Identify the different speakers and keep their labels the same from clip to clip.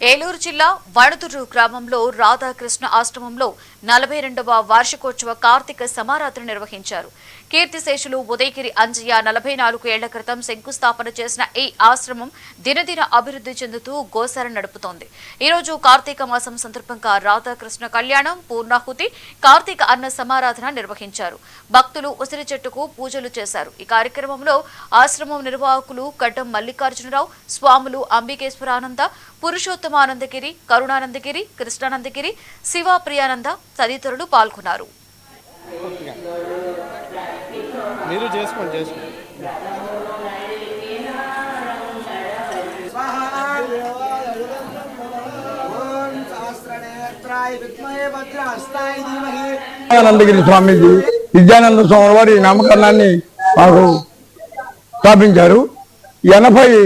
Speaker 1: ఏలూరు జిల్లా వణుతురు గ్రామంలో రాధాకృష్ణ ఆశ్రమంలో 42వ వార్షికోత్సవ కార్తీక సమారాధన నిర్వహించారు. కీర్తిశేషులు ఉదయగిరి అంజయ్య 44 ఏళ్ల క్రితం శంకుస్థాపన చేసిన ఈ ఆశ్రమం దినదిన అభివృద్ధి చెందుతూ గోశాల నడుపుతోంది. ఈ రోజు కార్తీక మాసం సందర్భంగా రాధాకృష్ణ కళ్యాణం, పూర్ణాహుతి, కార్తీక అన్న సమారాధన నిర్వహించారు. భక్తులు ఉసిరి చెట్టుకు పూజలు చేశారు. ఈ కార్యక్రమంలో ఆశ్రమం నిర్వాహకులు గడ్డం మల్లికార్జునరావు, స్వాములు అంబికేశ్వరానంద, పురుషోత్తమానందగిరి, కరుణానందగిరి, కృష్ణానందగిరి, శివ ప్రియానంద తదితరులు పాల్గొన్నారు.
Speaker 2: మీరు చేసుకోండి
Speaker 3: విద్యానందగిరి స్వామీజీ విద్యానంద స్వామి వారి నామకరణాన్ని మాకు స్థాపించారు. 80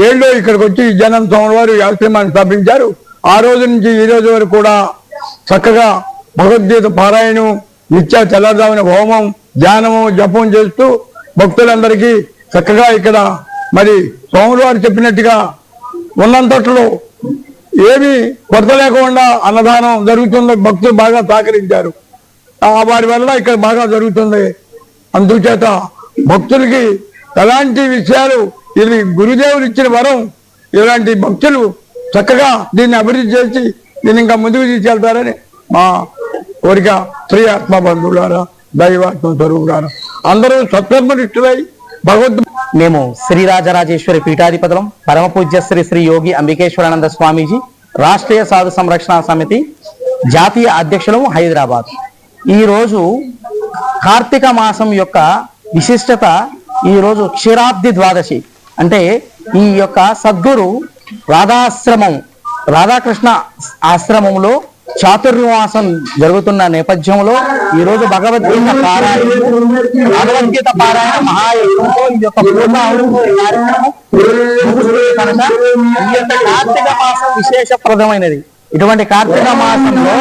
Speaker 3: ఏళ్ళు ఇక్కడికి వచ్చి విద్యానంద స్వామి వారు ఆశ్రమాన్ని స్థాపించారు. ఆ రోజు నుంచి ఈ రోజు వరకు కూడా చక్కగా భగవద్గీత పారాయణం, నిత్య తెల్లదామైన హోమం, ధ్యానము, జపం చేస్తూ భక్తులందరికీ చక్కగా ఇక్కడ మరి స్వాములు వారు చెప్పినట్టుగా ఉన్నంతట్లో ఏమీ కొరత లేకుండా అన్నదానం జరుగుతుంది. భక్తులు బాగా సహకరించారు. వారి వల్ల ఇక్కడ బాగా జరుగుతుంది. అందుచేత భక్తులకి ఎలాంటి విషయాలు ఇది గురుదేవులు ఇచ్చిన వరం. ఇలాంటి భక్తులు చక్కగా దీన్ని అభివృద్ధి చేసి దీన్ని ఇంకా ముందుకు తీసుకెళ్తారని మా కోరిక. శ్రీ ఆత్మ బంధువులారా, దైవాత్మ స్వరూపులారా, అందరూ సత్కర్మనిష్ఠులై భగవద్
Speaker 4: మేము శ్రీరాజరాజేశ్వరి పీఠాధిపతులం పరమ పూజ్య శ్రీ శ్రీ యోగి అంబికేశ్వరానంద స్వామీజీ, రాష్ట్రీయ సాధు సంరక్షణ సమితి జాతీయ అధ్యక్షులు, హైదరాబాద్. ఈరోజు కార్తీక మాసం యొక్క విశిష్టత, ఈరోజు క్షీరాబ్ది ద్వాదశి. అంటే ఈ యొక్క సద్గురు రాధాకృష్ణ ఆశ్రమంలో చాతుర్మాసం జరుగుతున్న నేపథ్యంలో ఈరోజు భగవద్గీత పారాయణ మహాయజ్ఞంలో ఈ యొక్క కార్తీక మాసం విశేషప్రదమైనది. ఇటువంటి కార్తీక మాసంలో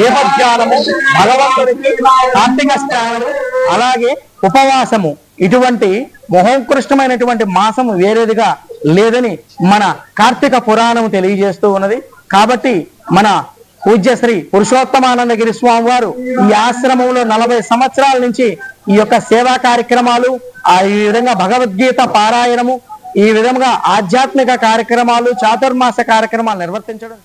Speaker 4: దేవధ్యానము, భగవంతుడికి కార్తీక స్నానము, అలాగే ఉపవాసము, ఇటువంటి మహోత్కృష్టమైనటువంటి మాసము వేరేదిగా లేదని మన కార్తీక పురాణం తెలియజేస్తూ ఉన్నది. కాబట్టి మన పూజ్య శ్రీ పురుషోత్తమానందగిరి స్వామి వారు ఈ ఆశ్రమంలో 40 సంవత్సరాల నుంచి ఈ యొక్క సేవా కార్యక్రమాలు, ఈ విధంగా భగవద్గీత పారాయణము, ఈ విధంగా ఆధ్యాత్మిక కార్యక్రమాలు, చాతుర్మాస కార్యక్రమాలు నిర్వర్తించడం